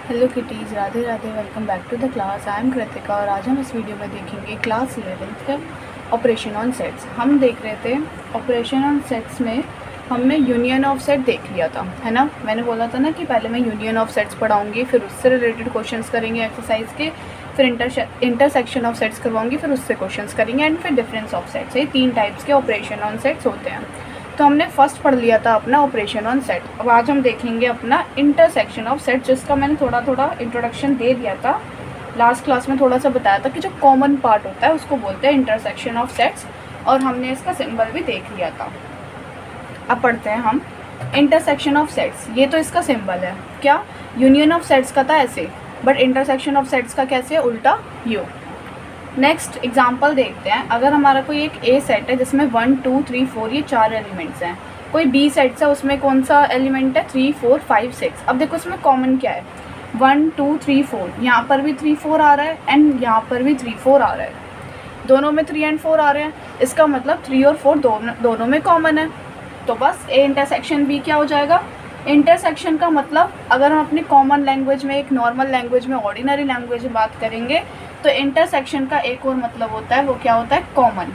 Hello kitties, Radhe Radhe. Welcome back to the class. I am Kritika और आज हम इस वीडियो में देखेंगे क्लास 11th का ऑपरेशन ऑन सेट्स। हम देख रहे थे ऑपरेशन ऑन सेट्स में हमने यूनियन ऑफ सेट देख लिया था, है ना। मैंने बोला था ना कि पहले मैं यूनियन ऑफ सेट्स पढ़ाऊंगी, फिर उससे रिलेटेड क्वेश्चंस करेंगे एक्सरसाइज के, फिर इंटरसेक्शन ऑफ सेट्स करवाऊंगी, फिर उससे क्वेश्चंस करेंगे एंड फिर डिफरेंस ऑफ सेट्स। ये 3 टाइप्स के ऑपरेशन ऑन सेट्स होते हैं। तो हमने फर्स्ट पढ़ लिया था अपना ऑपरेशन ऑन सेट। अब आज हम देखेंगे अपना इंटरसेक्शन ऑफ सेट, जिसका मैंने थोड़ा इंट्रोडक्शन दे दिया था लास्ट क्लास में, थोड़ा सा बताया था कि जो कॉमन पार्ट होता है उसको बोलते हैं इंटरसेक्शन ऑफ सेट्स, और हमने इसका सिंबल भी देख लिया था। अब पढ़ते हैं हम इंटरसेक्शन ऑफ सेट्स। ये तो इसका सिंबल है, क्या यूनियन ऑफ सेट्स का था ऐसे, बट इंटरसेक्शन ऑफ सेट्स का कैसे है, उल्टा यू। नेक्स्ट एग्जाम्पल देखते हैं। अगर हमारा कोई एक ए सेट है जिसमें 1 2 3 4 ये 4 एलिमेंट्स हैं, कोई बी सेट है उसमें कौन सा एलिमेंट है 3 4 5 6। अब देखो इसमें कॉमन क्या है, 1 2 3 4, यहाँ पर भी 3 4 आ रहा है एंड यहाँ पर भी 3 4 आ रहा है, दोनों में 3 एंड 4 आ रहे हैं। इसका मतलब 3 और 4 दोनों में कॉमन है। तो बस ए इंटरसेक्शन बी क्या हो जाएगा। इंटरसेक्शन का मतलब अगर हम अपनी कॉमन लैंग्वेज में, एक नॉर्मल लैंग्वेज में, ऑर्डिनरी लैंग्वेज में बात करेंगे तो इंटरसेक्शन का एक और मतलब होता है, वो क्या होता है, कॉमन।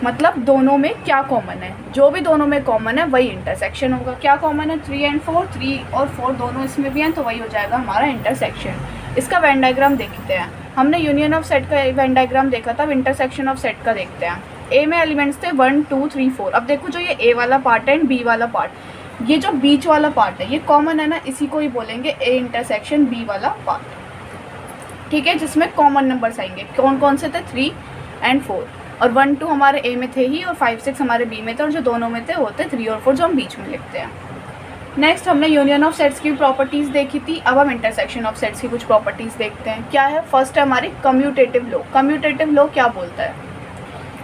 मतलब दोनों में क्या कॉमन है, जो भी दोनों में कॉमन है वही इंटरसेक्शन होगा। क्या कॉमन है, 3 एंड 4, 3 और 4 दोनों इसमें भी हैं, तो वही हो जाएगा हमारा इंटरसेक्शन। इसका वेन डायग्राम देखते हैं। हमने यूनियन ऑफ सेट का वेन डायग्राम देखा था, अब इंटरसेक्शन ऑफ सेट का देखते हैं। ए में एलिमेंट्स थे 1 2 3 4। अब देखो जो ये ए वाला पार्ट है एंड बी वाला पार्ट, ये जो बीच वाला पार्ट है ये कॉमन है ना, इसी को ही बोलेंगे ए इंटरसेक्शन बी वाला पार्ट, ठीक है, जिसमें कॉमन नंबर्स आएंगे। कौन कौन से थे, 3 एंड 4, और 1 2 हमारे ए में थे ही, और 5 6 हमारे बी में थे, और जो दोनों में थे वो थे 3 और 4 जो हम बीच में लिखते हैं। नेक्स्ट हमने यूनियन ऑफ सेट्स की प्रॉपर्टीज़ देखी थी, अब हम इंटरसेक्शन ऑफ सेट्स की कुछ प्रॉपर्टीज़ देखते हैं। क्या है, फर्स्ट है हमारी कम्यूटेटिव लॉ। कम्यूटेटिव लॉ क्या बोलता है,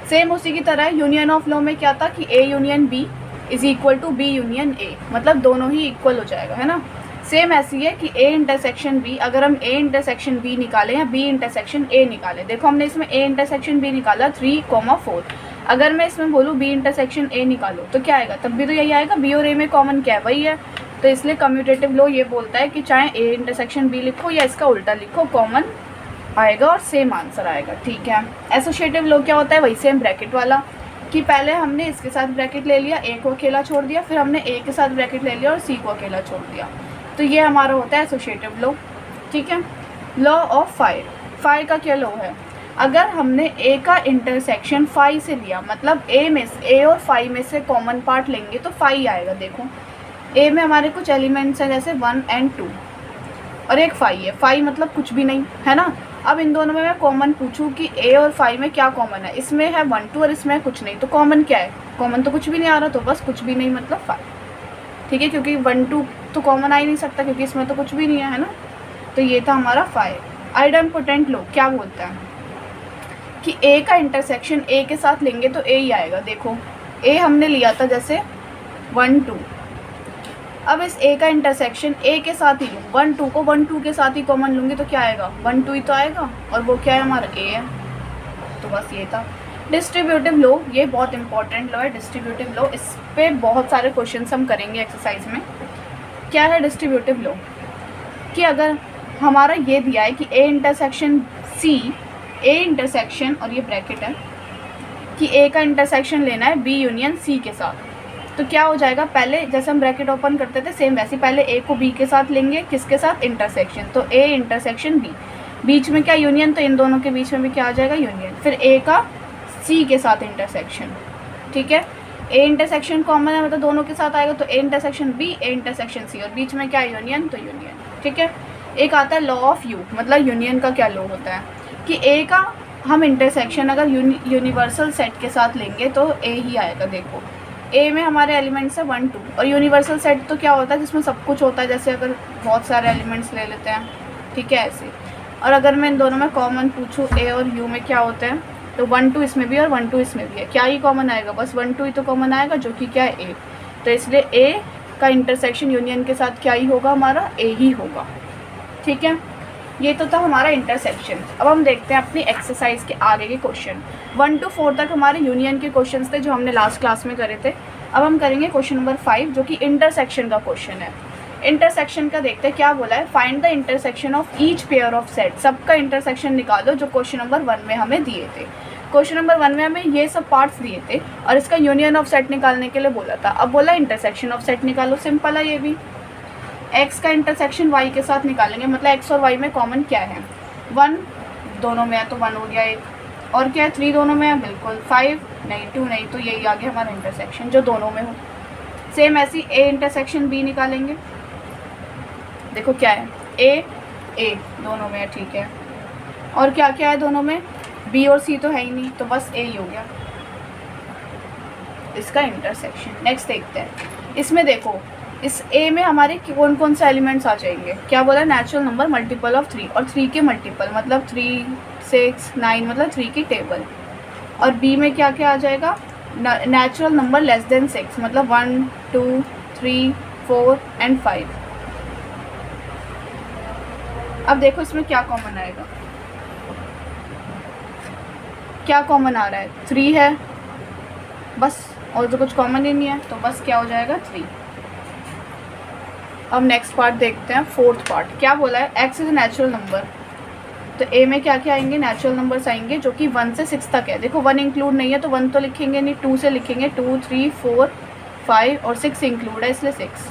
सेम उसी की तरह यूनियन ऑफ लॉ में क्या था कि A union B is equal to B union A, मतलब दोनों ही इक्वल हो जाएगा, है ना। सेम ऐसी है कि ए इंटरसेक्शन बी, अगर हम ए इंटरसेक्शन बी निकालें या बी इंटरसेक्शन ए निकालें, देखो हमने इसमें ए इंटरसेक्शन बी निकाला 3 4, अगर मैं इसमें बोलूँ बी इंटरसेक्शन ए निकालो तो क्या आएगा, तब भी तो यही आएगा, बी और ए में कॉमन क्या है, वही है। तो इसलिए कम्यूटेटिव लॉ ये बोलता है कि चाहे ए इंटरसेक्शन बी लिखो या इसका उल्टा लिखो, कॉमन आएगा और सेम आंसर आएगा, ठीक है। एसोसिएटिव लॉ क्या होता है, वही सेम ब्रैकेट वाला, कि पहले हमने इसके साथ ब्रैकेट ले लिया, ए को अकेला छोड़ दिया, फिर हमने ए के साथ ब्रैकेट ले लिया और सी को अकेला छोड़ दिया, तो ये हमारा होता है एसोसिएटिव लॉ, ठीक है। लॉ ऑफ फाई, फाई का क्या लॉ है, अगर हमने ए का इंटरसेक्शन फाई से लिया, मतलब ए और फाई में से कॉमन पार्ट लेंगे तो फाई आएगा। देखो ए में हमारे कुछ एलिमेंट्स हैं जैसे 1 एंड 2, और एक फाई है, फाई मतलब कुछ भी नहीं, है ना। अब इन दोनों में मैं कॉमन पूछूं कि ए और फाई में क्या कॉमन है, इसमें है 1 2 और इसमें है कुछ नहीं, तो कॉमन क्या है, कॉमन तो कुछ भी नहीं आ रहा, तो बस कुछ भी नहीं मतलब फाई, ठीक है, क्योंकि 1 2 तो कॉमन आ ही नहीं सकता क्योंकि इसमें तो कुछ भी नहीं है ना। तो ये था हमारा फाई। आइडेंटिपोटेंट लॉ क्या बोलता है कि ए का इंटरसेक्शन ए के साथ लेंगे तो ए ही आएगा। देखो ए हमने लिया था जैसे 1 2, अब इस ए का इंटरसेक्शन ए के साथ ही लूँ, 1 2 को 1 2 के साथ ही कॉमन लूँगी तो क्या आएगा, 1 2 ही तो आएगा, और वो क्या है हमारा ए है। तो बस ये था डिस्ट्रीब्यूटिव लॉ, ये बहुत इंपॉर्टेंट लॉ है डिस्ट्रीब्यूटिव लॉ, इस पे बहुत सारे क्वेश्चंस हम करेंगे एक्सरसाइज में। क्या है डिस्ट्रीब्यूटिव लॉ, कि अगर हमारा ये दिया है कि ए इंटरसेक्शन सी, ए इंटरसेक्शन और ये ब्रैकेट है कि ए का इंटरसेक्शन लेना है बी यूनियन सी के साथ, तो क्या हो जाएगा, पहले जैसे हम ब्रैकेट ओपन करते थे सेम वैसे पहले ए को बी के साथ लेंगे, किसके साथ, इंटरसेक्शन, तो ए इंटरसेक्शन बी, बीच में क्या यूनियन, तो इन दोनों के बीच में भी क्या आ जाएगा यूनियन, फिर ए का सी के साथ इंटरसेक्शन, ठीक है। ए इंटरसेक्शन कॉमन है मतलब दोनों के साथ आएगा, तो A intersection B, A intersection C, और बीच में क्या यूनियन, तो यूनियन, ठीक है। एक आता है लॉ ऑफ यू, मतलब यूनियन का क्या लॉ होता है कि ए का हम इंटरसेक्शन अगर यूनिवर्सल सेट के साथ लेंगे तो ए ही आएगा। देखो ए में हमारे एलिमेंट्स है 1 2, और यूनिवर्सल सेट तो क्या होता है जिसमें सब कुछ होता है, जैसे अगर बहुत सारे एलिमेंट्स ले लेते हैं, ठीक है, ऐसे। और अगर मैं इन दोनों में कॉमन पूछूँ ए और यू में क्या होता है, तो 1 2 इसमें भी और 1 2 इसमें भी है, क्या ही कॉमन आएगा, बस 1 2 ही तो कॉमन आएगा जो कि क्या है ए, तो इसलिए ए का इंटरसेक्शन यूनियन के साथ क्या ही होगा, हमारा ए ही होगा, ठीक है। ये तो था हमारा इंटरसेक्शन। अब हम देखते हैं अपनी एक्सरसाइज के आगे के क्वेश्चन। 1 to 4 तक हमारे यूनियन के क्वेश्चन थे जो हमने लास्ट क्लास में करे थे। अब हम करेंगे क्वेश्चन नंबर 5 जो कि इंटरसेक्शन का क्वेश्चन है। इंटरसेक्शन का देखते हैं क्या बोला है, find the intersection of each pair of set, सबका इंटरसेक्शन निकालो जो क्वेश्चन नंबर 1 में हमें दिए थे। क्वेश्चन नंबर 1 में हमें ये सब पार्ट्स दिए थे और इसका यूनियन ऑफ सेट निकालने के लिए बोला था। अब बोला इंटरसेक्शन ऑफ सेट निकालो, सिंपल है ये भी। एक्स का इंटरसेक्शन वाई के साथ निकालेंगे, मतलब एक्स और वाई में कॉमन क्या है, 1 दोनों में है तो 1 हो गया एक, और क्या है 3 दोनों में है, बिल्कुल 5 नहीं 2 नहीं, तो यही आ गया हमारा इंटरसेक्शन जो दोनों में हो। सेम ऐसी ए इंटरसेक्शन बी निकालेंगे, देखो क्या है ए दोनों में है, ठीक है, और क्या क्या है दोनों में, बी और सी तो है ही नहीं, तो बस ए ही हो गया इसका इंटरसेक्शन। नेक्स्ट देखते हैं, इसमें देखो इस ए में हमारे कौन कौन से एलिमेंट्स आ जाएंगे, क्या बोला, नेचुरल नंबर मल्टीपल ऑफ 3, और 3 के मल्टीपल मतलब 3 6 9 मतलब 3 की टेबल। और बी में क्या क्या आ जाएगा, नेचुरल नंबर लेस देन 6 मतलब 1 2 3 4 एंड 5। अब देखो इसमें क्या कॉमन आएगा, क्या कॉमन आ रहा है, 3 है बस, और तो कुछ कॉमन ही नहीं है, तो बस क्या हो जाएगा 3। अब नेक्स्ट पार्ट देखते हैं, फोर्थ पार्ट क्या बोला है, एक्स इज नेचुरल नंबर, तो ए में क्या क्या आएंगे, नेचुरल नंबर्स आएंगे जो कि 1 से 6 तक है। देखो 1 इंक्लूड नहीं है तो 1 तो लिखेंगे नहीं, 2 से लिखेंगे, 2 3 4 5 और 6 इंक्लूड है इसलिए 6।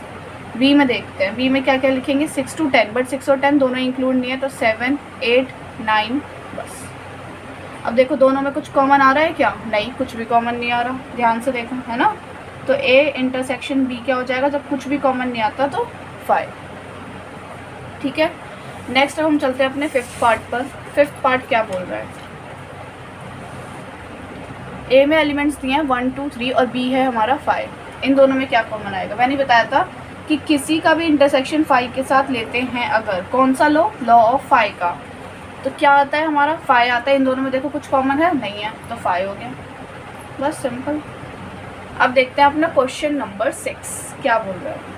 बी में देखते हैं, बी में क्या क्या लिखेंगे, 6 to 10, बट 6 और 10 दोनों इंक्लूड नहीं है तो 7 8 9 बस। अब देखो दोनों में कुछ कॉमन आ रहा है क्या, नहीं कुछ भी कॉमन नहीं आ रहा, ध्यान से देखो है ना, तो ए इंटरसेक्शन बी क्या हो जाएगा, जब कुछ भी कॉमन नहीं आता तो 5, ठीक है। नेक्स्ट अब हम चलते हैं अपने फिफ्थ पार्ट पर। फिफ्थ पार्ट क्या बोल रहा है, ए में एलिमेंट्स दिए हैं 1 2 3 और बी है हमारा 5, इन दोनों में क्या कॉमन आएगा, मैंने बताया था कि किसी का भी इंटरसेक्शन 5 के साथ लेते हैं अगर, कौन सा लॉ ऑफ 5 का, तो क्या आता है हमारा 5 आता है, इन दोनों में देखो कुछ कॉमन है नहीं है तो 5 हो गया, बस सिंपल। अब देखते हैं अपना क्वेश्चन नंबर 6 क्या बोल रहा है,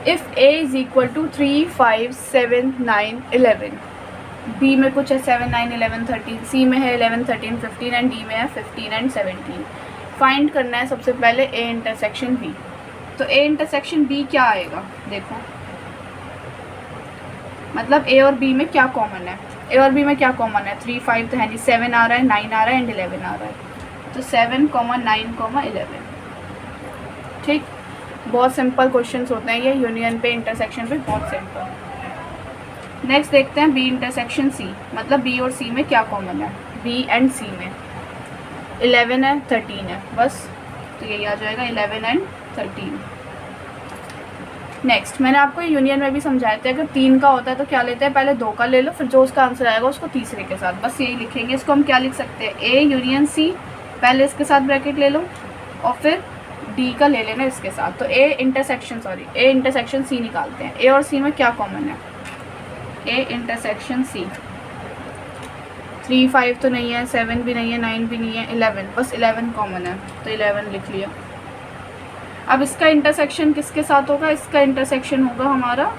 if a is equal to 3 5 7 9 11, b में कुछ है 7 9 11 13, c में है 11 13 15 एंड d में है 15 एंड 17। फाइंड करना है सबसे पहले a इंटरसेक्शन b, तो a इंटरसेक्शन b क्या आएगा, देखो मतलब a और b में क्या कॉमन है, a और b में क्या कॉमन है, 3 5 तो है नहीं, 7 आ रहा है 9 आ रहा है एंड 11 आ रहा है, तो 7 9 11, ठीक। बहुत सिंपल क्वेश्चंस होते हैं ये, यूनियन पे इंटरसेक्शन पे बहुत सिंपल। नेक्स्ट देखते हैं बी इंटरसेक्शन सी, मतलब बी और सी में क्या कॉमन है, बी एंड सी में 11 है 13 है बस, तो यही आ जाएगा 11 एंड 13। नेक्स्ट मैंने आपको यूनियन में भी समझाया था, अगर 3 का होता है तो क्या लेते हैं, पहले 2 का ले लो, फिर जो उसका आंसर आएगा उसको तीसरे के साथ, बस यही लिखेंगे। इसको हम क्या लिख सकते हैं, ए यूनियन सी, पहले इसके साथ ब्रैकेट ले लो और फिर डी का ले लेना इसके साथ, तो ए इंटरसेक्शन सी निकालते हैं। ए और सी में क्या कॉमन है, ए इंटरसेक्शन सी, 3 5 तो नहीं है, 7 भी नहीं है, 9 भी नहीं है, 11, बस 11 कॉमन है तो 11 लिख लिया। अब इसका इंटरसेक्शन किसके साथ होगा, इसका इंटरसेक्शन होगा हमारा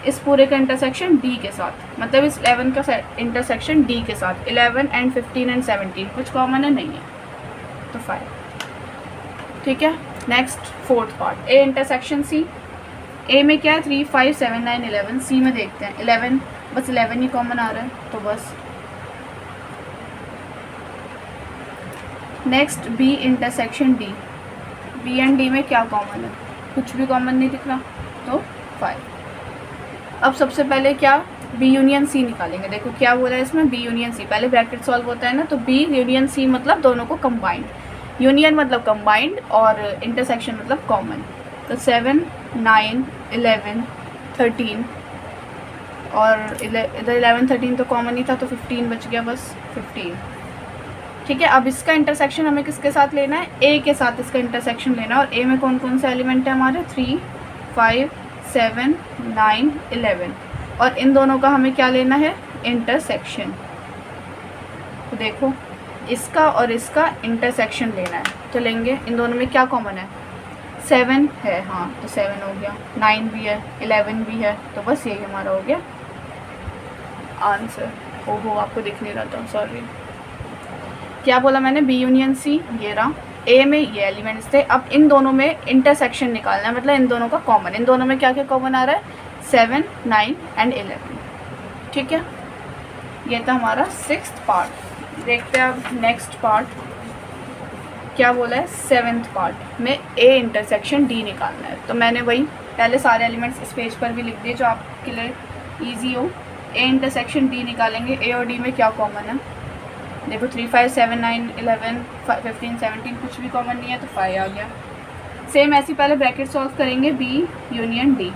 इस पूरे का इंटरसेक्शन डी के साथ, मतलब इस 11 का इंटरसेक्शन डी के साथ, 11 एंड 15 एंड 17 कुछ कॉमन है नहीं है तो 5, ठीक है। Next fourth part, A intersection C, A में क्या है 3 5 7 9 11, सी में देखते हैं 11, बस 11 ही कॉमन आ रहा है तो बस। Next B intersection D, B and D में क्या कॉमन है, कुछ भी कॉमन नहीं दिख रहा तो 5। अब सबसे पहले क्या बी यूनियन सी निकालेंगे, देखो क्या बोला है इसमें, बी यूनियन सी, पहले ब्रैकेट सॉल्व होता है ना, तो बी यूनियन सी मतलब दोनों को कंबाइंड, यूनियन मतलब कंबाइंड और इंटरसेक्शन मतलब कॉमन, तो 7 9 11 13 और इधर 11 13 तो कॉमन ही था तो 15 बच गया, बस 15, ठीक है। अब इसका इंटरसेक्शन हमें किसके साथ लेना है, ए के साथ इसका इंटरसेक्शन लेना है, और ए में कौन कौन से एलिमेंट है हमारे 3 5 7 9 11, और इन दोनों का हमें क्या लेना है, इंटरसेक्शन। तो देखो इसका और इसका इंटरसेक्शन लेना है तो लेंगे, इन दोनों में क्या कॉमन है, 7 है, हाँ तो 7 हो गया, 9 भी है 11 भी है, तो बस यही हमारा हो गया आंसर। ओहो आपको दिख नहीं रहा था, सॉरी। क्या बोला मैंने, बी यूनियन सी ये रहा, ए में ये एलिमेंट्स थे, अब इन दोनों में इंटरसेक्शन निकालना है, मतलब इन दोनों का कॉमन, इन दोनों में क्या क्या कॉमन आ रहा है, 7, 9 एंड 11। ठीक है, ये था हमारा 6th पार्ट। देखते हैं अब नेक्स्ट पार्ट क्या बोला है। 7th पार्ट में ए इंटरसेक्शन डी निकालना है। तो मैंने वही पहले सारे एलिमेंट्स इस पेज पर भी लिख दिए जो आपके लिए ईजी हो। ए इंटरसेक्शन डी निकालेंगे। ए और डी में क्या कॉमन है, देखो 3, 5, 7, 9, 11, 15, 17 कुछ भी कॉमन नहीं है तो 5 आ गया। सेम ऐसे पहले ब्रैकेट सॉल्व करेंगे, बी यूनियन डी।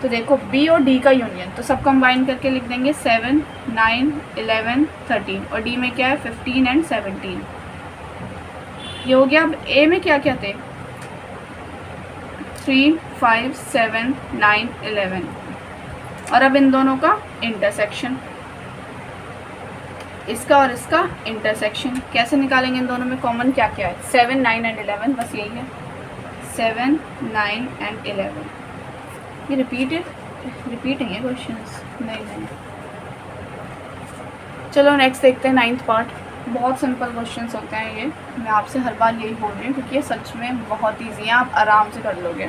तो देखो बी और डी का यूनियन, तो सब कंबाइन करके लिख देंगे 7, 9, 11, 13 और डी में क्या है 15 एंड 17। ये हो गया। अब ए में क्या क्या थे, 3, 5, 7, 9, 11 और अब इन दोनों का इंटरसेक्शन, इसका और इसका इंटरसेक्शन कैसे निकालेंगे, इन दोनों में कॉमन क्या क्या है, 7, 9 एंड 11, बस यही है 7, 9 एंड 11। ये रिपीटिंग है क्वेश्चंस, नहीं। चलो नेक्स्ट देखते हैं 9th पार्ट। बहुत सिंपल क्वेश्चंस होते हैं ये, मैं आपसे हर बार यही बोल रही हूँ क्योंकि ये सच में बहुत ईजी है, आप आराम से कर लोगे।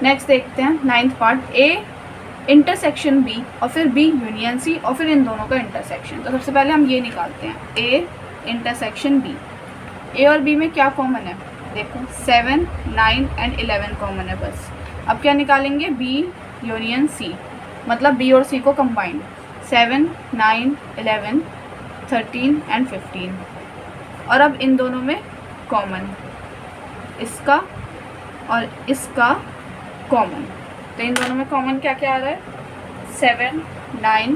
नेक्स्ट देखते हैं 9th part, A intersection B और फिर बी यूनियन सी और फिर इन दोनों का इंटरसेक्शन। तो सबसे पहले हम ये निकालते हैं, ए इंटरसेक्शन बी। ए और बी में क्या कॉमन है, देखो 7, 9 एंड 11 कॉमन है बस। अब क्या निकालेंगे, बी यूनियन सी, मतलब बी और सी को कंबाइंड, 7, 9, 11, 13 एंड 15 और अब इन दोनों में कॉमन, इसका और इसका कॉमन। तो इन दोनों में कॉमन क्या क्या आ रहा है, 7, 9,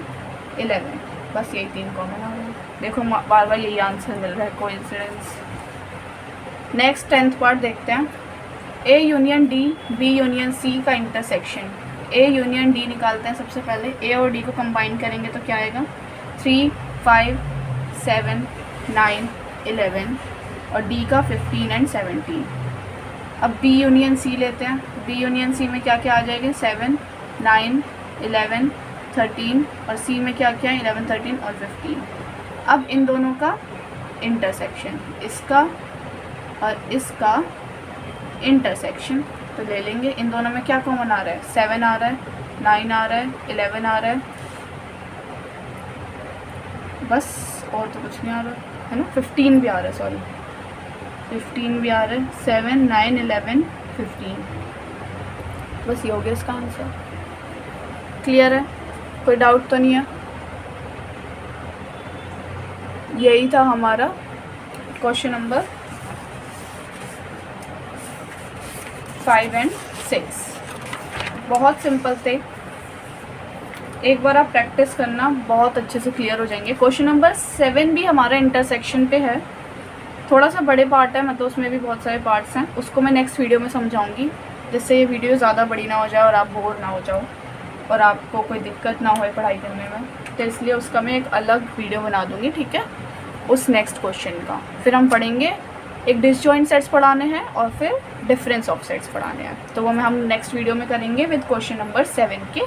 11, बस यही 3 कॉमन आ रहे हैं। देखो बार बार यही आंसर मिल रहा है, कोइंसिडेंस। नेक्स्ट 10th पार्ट देखते हैं, A union D B union C का इंटरसेक्शन। ए यूनियन डी निकालते हैं सबसे पहले। ए और डी को कंबाइन करेंगे तो क्या आएगा, 3, 5, 7, 9, 11 और डी का 15 एंड 17। अब बी यूनियन सी लेते हैं। बी यूनियन सी में क्या क्या आ जाएंगे, 7, 9, 11, 13 और सी में क्या क्या है, 11, 13 और 15। अब इन दोनों का इंटरसेक्शन, इसका और इसका इंटरसेक्शन, तो ले लेंगे। इन दोनों में क्या कॉमन आ रहा है, 7 आ रहा है, 9 आ रहा है, 11 आ रहा है, बस और तो कुछ नहीं आ रहा है ना, 15 भी आ रहा है, सॉरी 15 भी आ रहा है, 7, 9, 11, 15, बस ये हो गया इसका आंसर। क्लियर है, कोई डाउट तो नहीं है। यही था हमारा क्वेश्चन नंबर 5 एंड 6। बहुत सिंपल थे, एक बार आप प्रैक्टिस करना, बहुत अच्छे से क्लियर हो जाएंगे। क्वेश्चन नंबर 7 भी हमारा इंटरसेक्शन पे है, थोड़ा सा बड़े पार्ट है, मतलब उसमें भी बहुत सारे पार्ट्स हैं, उसको मैं नेक्स्ट वीडियो में समझाऊंगी, जिससे ये वीडियो ज़्यादा बड़ी ना हो जाए और आप बोर ना हो जाओ और आपको कोई दिक्कत ना हो पढ़ाई करने में। तो इसलिए उसका मैं एक अलग वीडियो बना दूँगी, ठीक है, उस नेक्स्ट क्वेश्चन का। फिर हम पढ़ेंगे, एक डिसजॉइंट सेट्स पढ़ाने हैं और फिर डिफरेंस ऑफ सेट्स पढ़ाने हैं, तो वो हम नेक्स्ट वीडियो में करेंगे विद क्वेश्चन नंबर 7 के,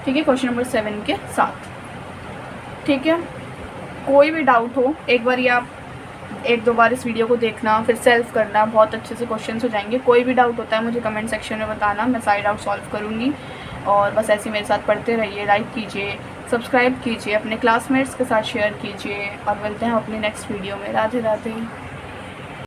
ठीक है, क्वेश्चन नंबर 7 के साथ, ठीक है। कोई भी डाउट हो, एक बार ये आप 1-2 बार इस वीडियो को देखना, फिर सेल्फ करना, बहुत अच्छे से क्वेश्चंस हो जाएंगे। कोई भी डाउट होता है मुझे कमेंट सेक्शन में बताना, मैं सारे डाउट सॉल्व करूँगी। और बस ऐसे मेरे साथ पढ़ते रहिए, लाइक कीजिए, सब्सक्राइब कीजिए, अपने क्लासमेट्स के साथ शेयर कीजिए और मिलते हैं अपनी नेक्स्ट वीडियो में। राधे राधे।